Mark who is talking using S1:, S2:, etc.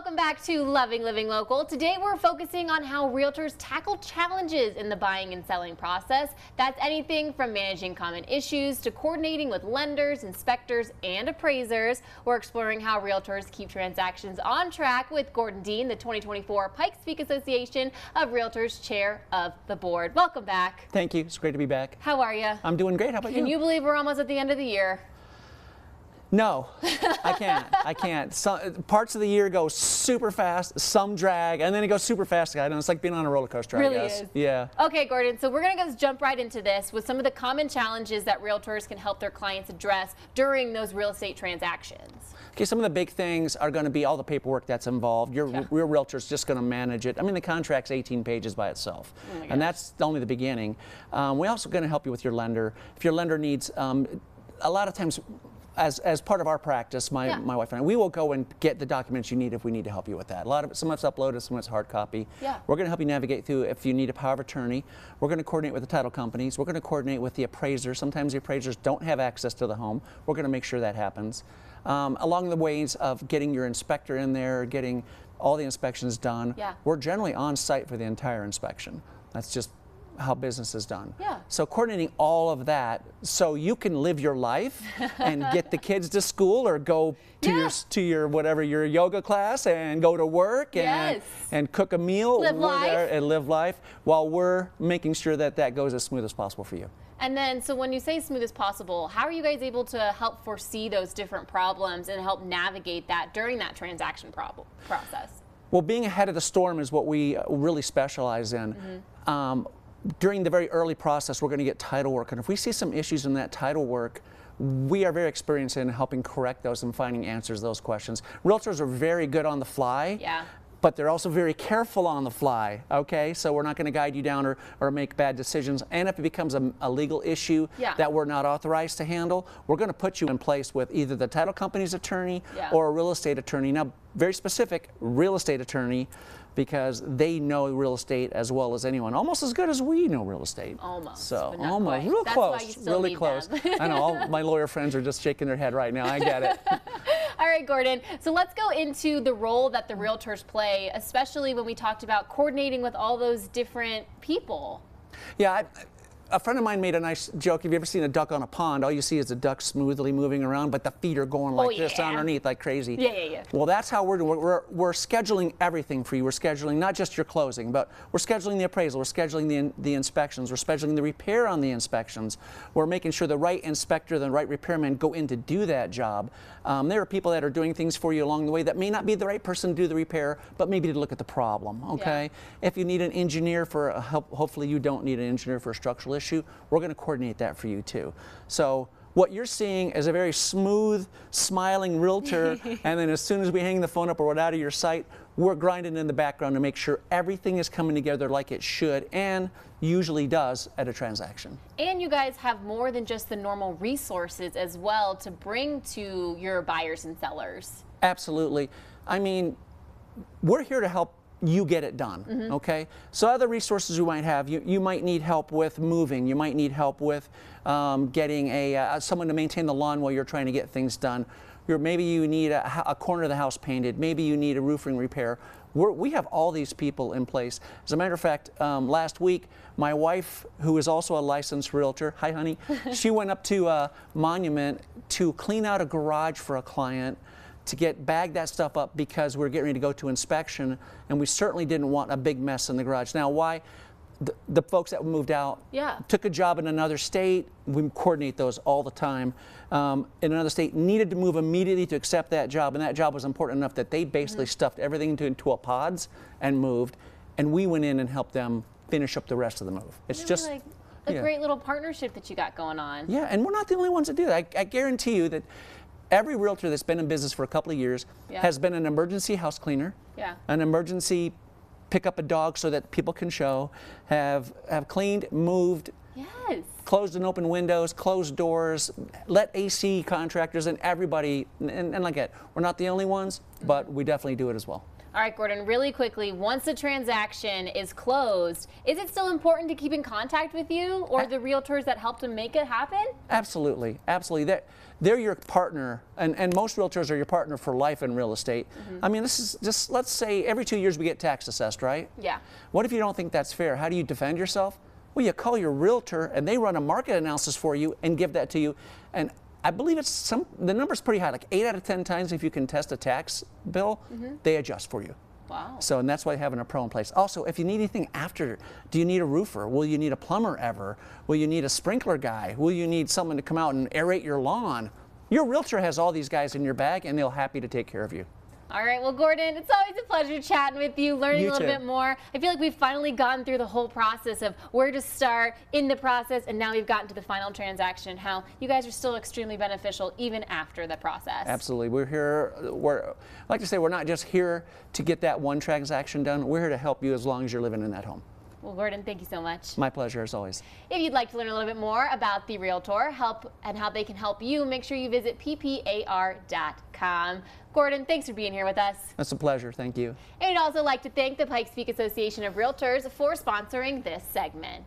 S1: Welcome back to Loving Living Local. Today we're focusing on how realtors tackle challenges in the buying and selling process. That's anything from managing common issues to coordinating with lenders, inspectors, and appraisers. We're exploring how realtors keep transactions on track with Gordon Dean, the 2024 Pikes Peak Association of Realtors Chair of the Board. Welcome back.
S2: Thank you. It's great to be back.
S1: How are you?
S2: I'm doing great. How about you?
S1: Can you believe we're almost at the end of the year?
S2: No, I can't. I can't. Some parts of the year go super fast, some drag, and then it goes super fast. I know it's like being on a roller coaster,
S1: Really
S2: I guess.
S1: is.
S2: Yeah.
S1: Okay, Gordon, so we're going to just jump right into this with some of the common challenges that realtors can help their clients address during those real estate transactions.
S2: Okay, some of the big things are going to be all the paperwork that's involved. Your realtor's just going to manage it. I mean, the contract's 18 pages by itself, and that's only the beginning. We're also going to help you with your lender. If your lender needs, a lot of times, as part of our practice, my wife and I, we will go and get the documents you need if we need to help you with that. A lot of it, some of it's uploaded, some of it's hard copy.
S1: Yeah.
S2: We're going to help you navigate through if you need a power of attorney. We're going to coordinate with the title companies. We're going to coordinate with the appraisers. Sometimes the appraisers don't have access to the home. We're going to make sure that happens. Along the ways of getting your inspector in there, getting all the inspections done.
S1: Yeah.
S2: We're generally on site for the entire inspection. That's just how business is done.
S1: Yeah.
S2: So coordinating all of that so you can live your life and get the kids to school or go to your yoga class and go to work and cook a meal and live life while we're making sure that that goes as smooth as possible for you.
S1: And then, so when you say smooth as possible, how are you guys able to help foresee those different problems and help navigate that during that transaction process?
S2: Well, being ahead of the storm is what we really specialize in. During the very early process, we're going to get title work, and if we see some issues in that title work, we are very experienced in helping correct those and finding answers to those questions. Realtors are very good on the fly, but they're also very careful on the fly, okay? So we're not going to guide you down or make bad decisions, and if it becomes a legal issue that we're not authorized to handle, we're going to put you in place with either the title company's attorney or a real estate attorney. Now, very specific, real estate attorney, because they know real estate as well as anyone, almost as good as we know real estate.
S1: Almost.
S2: So
S1: but not
S2: almost,
S1: quite.
S2: real
S1: That's
S2: close,
S1: why you still
S2: really
S1: need
S2: close.
S1: them.
S2: I know all my lawyer friends are just shaking their head right now. I get it.
S1: All right, Gordon. So let's go into the role that the realtors play, especially when we talked about coordinating with all those different people.
S2: Yeah. A friend of mine made a nice joke. Have you ever seen a duck on a pond? All you see is the duck smoothly moving around, but the feet are going like this underneath like crazy.
S1: Yeah.
S2: Well, that's how we're doing. We're scheduling everything for you. We're scheduling not just your closing, but we're scheduling the appraisal. We're scheduling the inspections. We're scheduling the repair on the inspections. We're making sure the right inspector, the right repairman go in to do that job. There are people that are doing things for you along the way that may not be the right person to do the repair, but maybe to look at the problem, okay? If you need an engineer for hopefully you don't need an engineer for a structural issue, we're going to coordinate that for you too. So what you're seeing is a very smooth, smiling realtor, and then as soon as we hang the phone up or we're out of your sight, we're grinding in the background to make sure everything is coming together like it should and usually does at a transaction.
S1: And you guys have more than just the normal resources as well to bring to your buyers and sellers.
S2: Absolutely. I mean, we're here to help you get it done, okay? So other resources you might have, you might need help with moving, you might need help with getting someone to maintain the lawn while you're trying to get things done. Maybe you need a corner of the house painted, maybe you need a roofing repair. We have all these people in place. As a matter of fact, last week, my wife, who is also a licensed realtor, hi honey, she went up to Monument to clean out a garage for a client to bag that stuff up because we're getting ready to go to inspection, and we certainly didn't want a big mess in the garage. Now, why? The folks that moved out took a job in another state. We coordinate those all the time. In another state, needed to move immediately to accept that job, and that job was important enough that they basically stuffed everything into a pods and moved, and we went in and helped them finish up the rest of the move. It's
S1: Really
S2: just
S1: like a great little partnership that you got going on.
S2: Yeah, and we're not the only ones that do that. I guarantee you that every realtor that's been in business for a couple of years has been an emergency house cleaner, an emergency pick up a dog so that people can show, have cleaned, moved, closed and opened windows, closed doors, let AC contractors and everybody, and like that. We're not the only ones, but we definitely do it as well.
S1: All right, Gordon, really quickly, once the transaction is closed, is it still important to keep in contact with you or the realtors that helped to make it happen?
S2: Absolutely, absolutely. they're your partner, and most realtors are your partner for life in real estate. I mean, this is just, let's say every 2 years we get tax assessed, right?
S1: Yeah.
S2: What if you don't think that's fair? How do you defend yourself? Well, you call your realtor and they run a market analysis for you and give that to you. And I believe the number's pretty high, like 8 out of 10 times if you can test a tax bill, they adjust for you.
S1: Wow.
S2: So, and that's why having a pro in place. Also, if you need anything after, do you need a roofer? Will you need a plumber ever? Will you need a sprinkler guy? Will you need someone to come out and aerate your lawn? Your realtor has all these guys in your bag and they'll happy to take care of you.
S1: All right, well, Gordon, it's always a pleasure chatting with you, learning a little bit more. I feel like we've finally gone through the whole process of where to start in the process, and now we've gotten to the final transaction, how you guys are still extremely beneficial even after the process.
S2: Absolutely. We're here, I like to say, we're not just here to get that one transaction done. We're here to help you as long as you're living in that home.
S1: Well, Gordon, thank you so much.
S2: My pleasure, as always.
S1: If you'd like to learn a little bit more about the Realtor and how they can help you, make sure you visit PPAR.com. Gordon, thanks for being here with us.
S2: It's a pleasure. Thank you.
S1: And I'd also like to thank the Pikes Peak Association of Realtors for sponsoring this segment.